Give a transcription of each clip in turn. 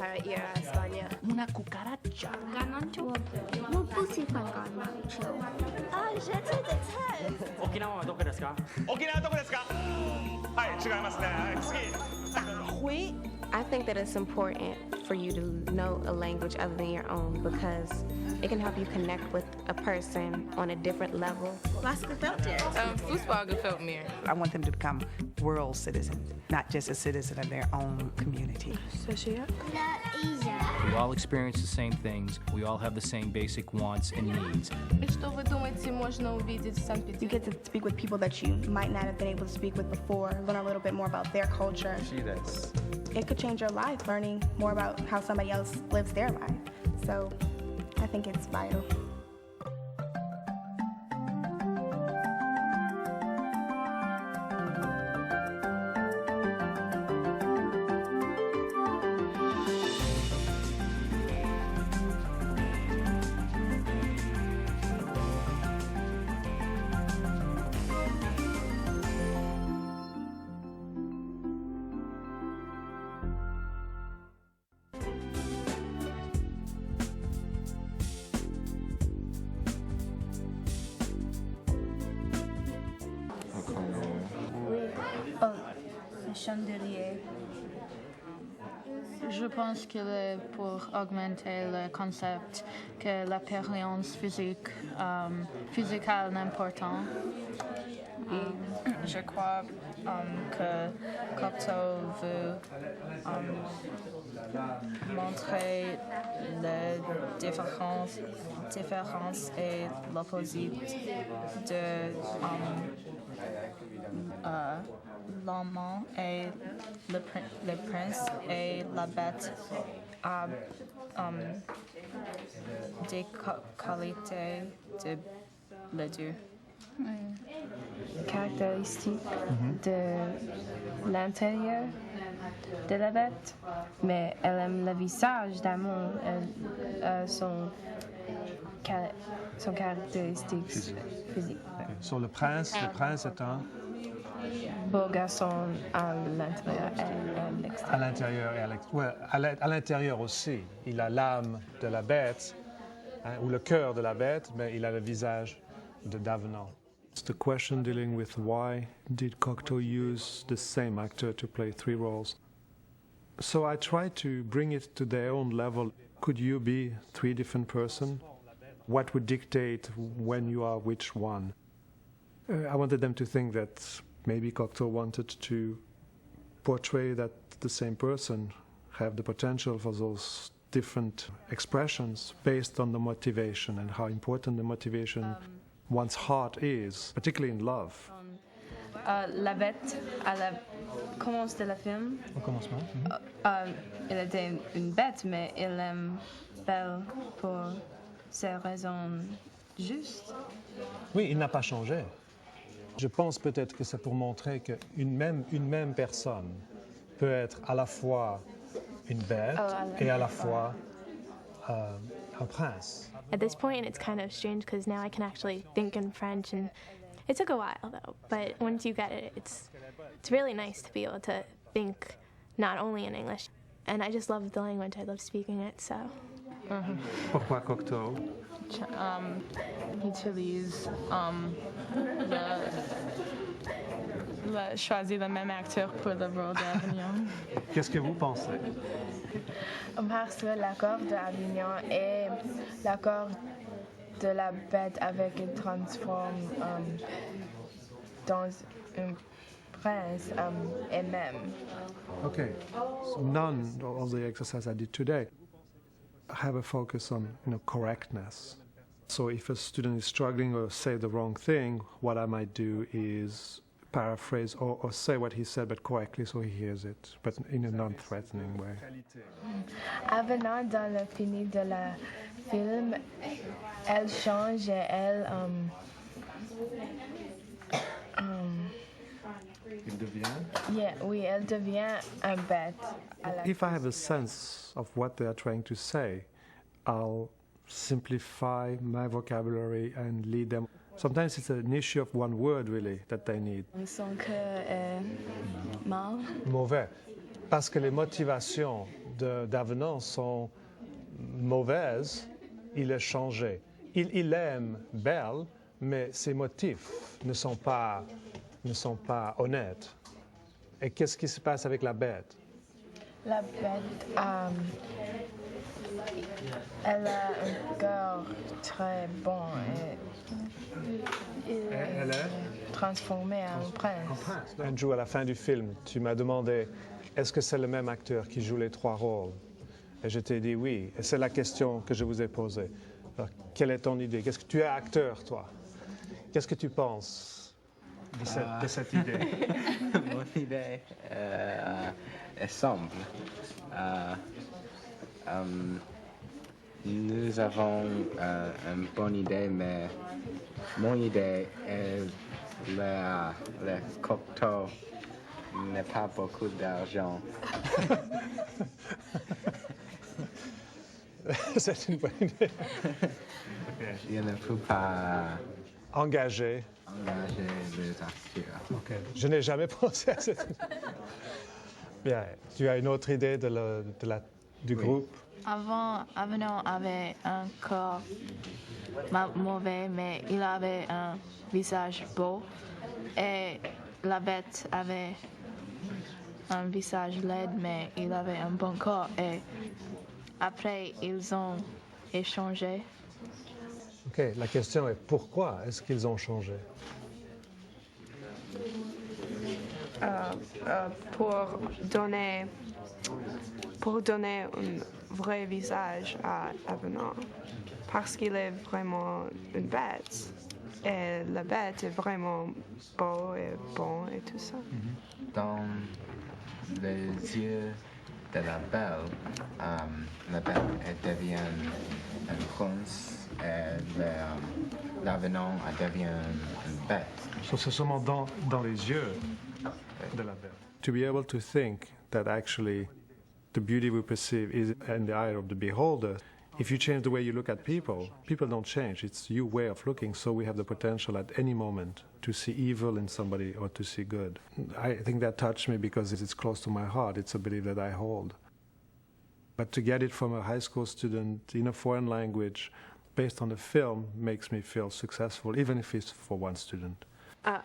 para ir a España. Una cucaracha. Ganancho. No pussy fan ganancho. Ah, je te déteste. 沖縄はどこですか？沖縄どこですか？はい、違いますね。はい、次。Oui. I think that it's important for you to know a language other than your own because it can help you connect with a person on a different level. Was gefällt dir? Fußball gefällt mir. I want them to become world citizens, not just a citizen of their own community. We all experience the same things. We all have the same basic wants and needs. Что вы думаете, можно увидеть в Санкт-Петербурге? You get to speak with people that you might not have been able to speak with before, learn a little bit more about their culture. It could change your life, learning more about how somebody else lives their life. So I think it's vital. Chandelier. Je pense que pour augmenter le concept que l'expérience physique a un important. Je crois que Cocteau veut montrer les différences et l'opposite de l'amant et le prince et la bête a des qualités de les deux. Caractéristique de l'intérieur de la bête, mais elle aime le visage d'amour, son caractéristique physique. Sur le prince est un... Beau garçon à l'intérieur et à l'extérieur. À l'intérieur et à l'extérieur. Ouais, à l'intérieur aussi. Il a l'âme de la bête, hein, ou le cœur de la bête, mais il a le visage d'avenant. It's the question dealing with why did Cocteau use the same actor to play three roles. So I tried to bring it to their own level. Could you be three different persons? What would dictate when you are which one? I wanted them to think that maybe Cocteau wanted to portray that the same person have the potential for those different expressions based on the motivation and how important the motivation one's heart is, particularly in love. La bête, à la commence de la film. Au commencement. Elle était une bête, mais elle aime belle pour ses raisons justes. Oui, il n'a pas changé. Je pense peut-être que c'est pour montrer qu'une même personne peut être à la fois une bête et à la fois un prince. At this point, it's kind of strange because now I can actually think in French, and it took a while though. But once you get it, it's really nice to be able to think not only in English. And I just love the language. I love speaking it. So. Pourquoi Cocteau? Utilise choisir le même acteur pour le rôle d'Avignon. Qu'est-ce que vous pensez? Parce que l'accord d'Avignon et l'accord de la bête avec il transforme dans un prince et même. Okay, so none of the exercise I did today have a focus on correctness. So if a student is struggling or say the wrong thing, what I might do is paraphrase or say what he said but correctly so he hears it, but in a non-threatening way. Avenant dans le fini de la film, elle change et elle Il devient? Yeah, oui, elle devient un bête. If I have a sense of what they are trying to say, I'll simplify my vocabulary and lead them. Sometimes it's an issue of one word really that they need. Son cœur est mal. Mauvais. Parce que les motivations d'Avenant sont mauvaises, il est changé. Il aime Belle, mais ses motifs ne sont pas honnêtes. Et qu'est-ce qui se passe avec la bête? La bête, elle a un cœur très bon et Elle est transformée en prince. Andrew, à la fin du film, tu m'as demandé est-ce que c'est le même acteur qui joue les trois rôles? Et je t'ai dit oui. Et c'est la question que je vous ai posée. Alors, quelle est ton idée? Qu'est-ce que tu es acteur, toi? Qu'est-ce que tu penses de cette idée? Mon idée est simple. Nous avons une bonne idée, mais mon idée est le cocktail n'a pas beaucoup d'argent. C'est une bonne idée. Il ne peut pas Engagé. engager les acteurs. Okay. Je n'ai jamais pensé à cette idée. Bien. Tu as une autre idée du groupe? Avenant avait un corps mauvais, mais il avait un visage beau. Et la bête avait un visage laid, mais il avait un bon corps. Et après, ils ont échangé. OK. La question est pourquoi est-ce qu'ils ont changé? Pour donner un vrai visage à Avenant, parce qu'il est vraiment une bête. Et la bête est vraiment beau et bon et tout ça. Dans les yeux de la belle devient un prince et l'avenant devient une bête. So, c'est seulement dans les yeux de la belle. To be able to think that actually the beauty we perceive is in the eye of the beholder. If you change the way you look at people, people don't change. It's your way of looking, so we have the potential at any moment to see evil in somebody or to see good. I think that touched me because it's close to my heart. It's a belief that I hold. But to get it from a high school student in a foreign language based on a film makes me feel successful, even if it's for one student.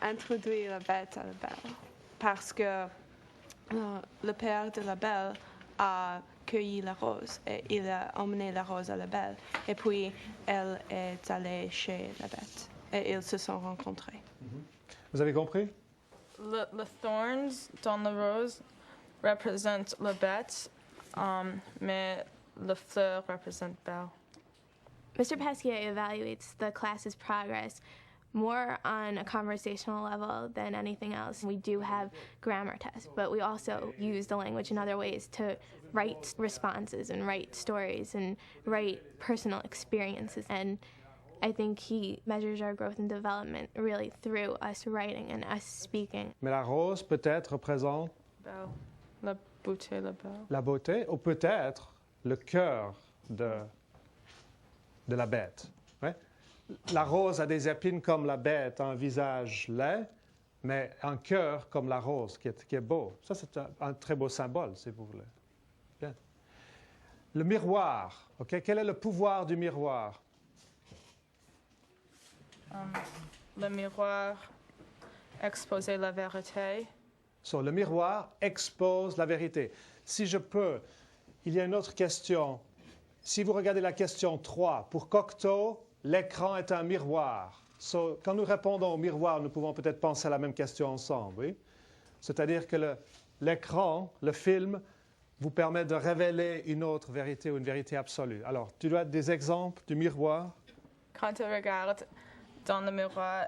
Introduire la bête à la belle, parce que le père de la belle a cueilli la rose et il a emmené la rose à la belle. Et puis, elle est allée chez la bête et ils se sont rencontrés. Vous avez compris? The thorns dans la rose represent la bête, mais la fleur represent Belle. Mr. Pasquier evaluates the class's progress more on a conversational level than anything else. We do have grammar tests, but we also use the language in other ways to write responses and write stories and write personal experiences. And I think he measures our growth and development really through us writing and us speaking. Mais la rose peut-être représente Belle. La beauté, la belle. la beauté ou peut-être le cœur de la bête. Ouais? La rose a des épines comme la bête, un visage laid, mais un cœur comme la rose qui est beau. Ça, c'est un très beau symbole, si vous voulez. Bien. Le miroir. Okay? Quel est le pouvoir du miroir? Le miroir exposer la vérité. So, le miroir expose la vérité. Si je peux, il y a une autre question. Si vous regardez la question 3, pour Cocteau, l'écran est un miroir. So, quand nous répondons au miroir, nous pouvons peut-être penser à la même question ensemble, oui? C'est-à-dire que l'écran, le film, vous permet de révéler une autre vérité ou une vérité absolue. Alors, tu dois des exemples du miroir? Quand tu regardes dans le miroir,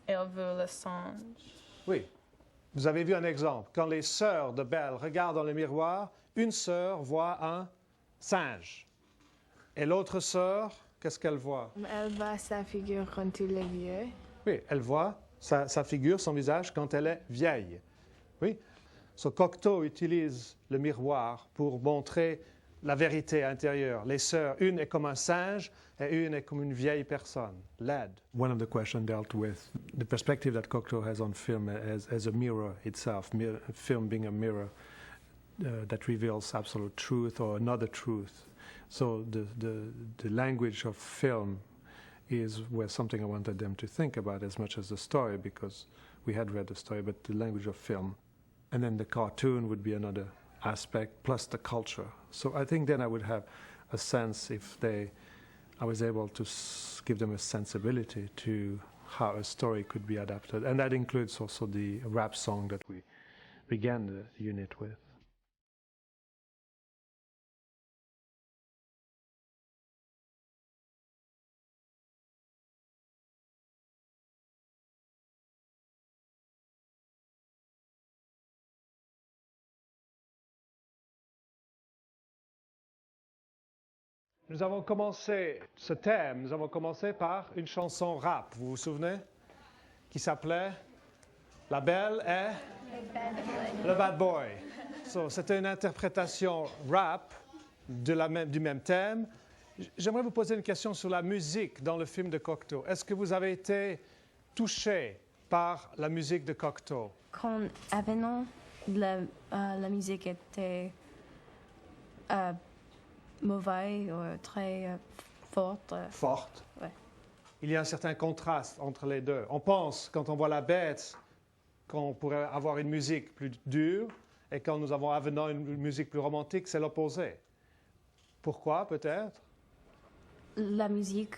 il veut le songe. Oui. Vous avez vu un exemple. Quand les sœurs de Belle regardent dans le miroir, une sœur voit un singe. Et l'autre sœur, qu'est-ce qu'elle voit? Elle voit sa figure quand il est vieux. Oui, elle voit sa figure, son visage, quand elle est vieille. Oui. So, Cocteau utilise le miroir pour montrer la vérité intérieure. Les sœurs, une est comme un singe et une est comme une vieille personne, laide. One of the questions dealt with the perspective that Cocteau has on film as a mirror itself, film being a mirror. that reveals absolute truth or another truth. So the language of film was something I wanted them to think about as much as the story, because we had read the story, but the language of film. And then the cartoon would be another aspect, plus the culture. So I think then I would have a sense if I was able to give them a sensibility to how a story could be adapted. And that includes also the rap song that we began the unit with. Nous avons commencé ce thème, nous avons commencé par une chanson rap, vous vous souvenez? Qui s'appelait La Belle et le Bad Boy. So, c'était une interprétation rap du même thème. J'aimerais vous poser une question sur la musique dans le film de Cocteau. Est-ce que vous avez été touché par la musique de Cocteau? Quand avant, la musique était mauvaise ou très forte. Forte. Ouais. Il y a un certain contraste entre les deux. On pense, quand on voit La Bête, qu'on pourrait avoir une musique plus dure, et quand nous avons Avenant une musique plus romantique, c'est l'opposé. Pourquoi, peut-être? La musique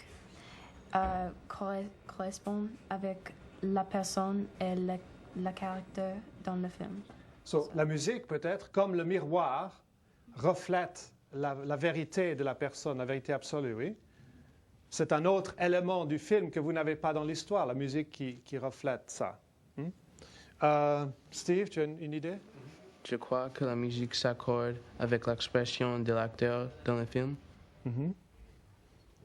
correspond avec la personne et le caractère dans le film. So, la musique, peut-être, comme le miroir, reflète la vérité de la personne, la vérité absolue, oui. C'est un autre élément du film que vous n'avez pas dans l'histoire, la musique qui reflète ça. Steve, tu as une idée? Je crois que la musique s'accorde avec l'expression de l'acteur dans le film.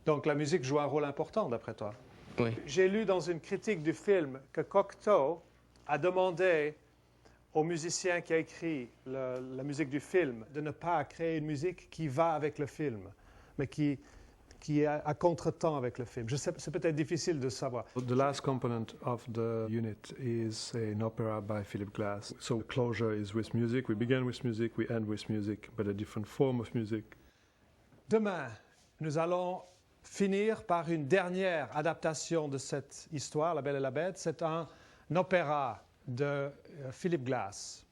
Donc la musique joue un rôle important, d'après toi? Oui. J'ai lu dans une critique du film que Cocteau a demandé au musicien qui a écrit la musique du film de ne pas créer une musique qui va avec le film, mais qui est à contre-temps avec le film. Je sais, c'est peut-être difficile de savoir. The last component of the unit is an opera by Philip Glass. So closure is with music. We begin with music, we end with music, but a different form of music. Demain, nous allons finir par une dernière adaptation de cette histoire, La Belle et la Bête. C'est un opéra de Philip Glass.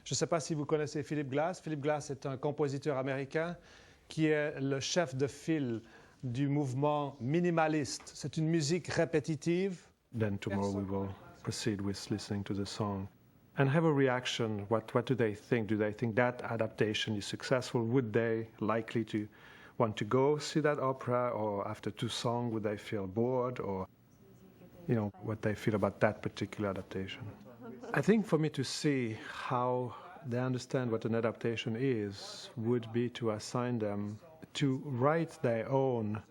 Je ne sais pas si vous connaissez Philip Glass. Philip Glass est un compositeur américain qui est le chef de file du mouvement minimaliste. C'est une musique répétitive. Then tomorrow we will proceed with listening to the song and have a reaction. What do they think? Do they think that adaptation is successful? Would they likely to want to go see that opera, or after 2 songs would they feel bored, or what they feel about that particular adaptation? I think for me to see how they understand what an adaptation is would be to assign them to write their own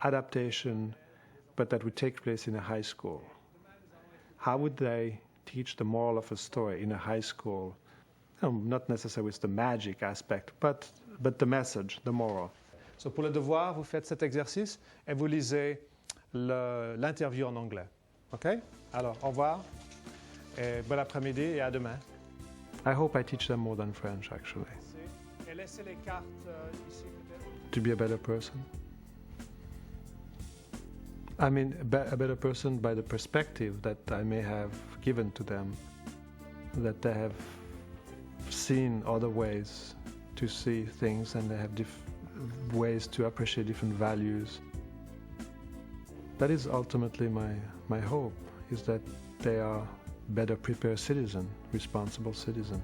adaptation, but that would take place in a high school. How would they teach the moral of a story in a high school? Not necessarily with the magic aspect, but the message, the moral. So pour le devoir, vous faites cet exercice et vous lisez l'interview en anglais. OK? Alors, au revoir, et bon après-midi et à demain. I hope I teach them more than French, actually. Et laissez les cartes ici, peut-être. To be a better person. I mean, a better person by the perspective that I may have given to them, that they have seen other ways to see things, and they have ways to appreciate different values. That is ultimately my hope, is that they are better prepared citizen, responsible citizen.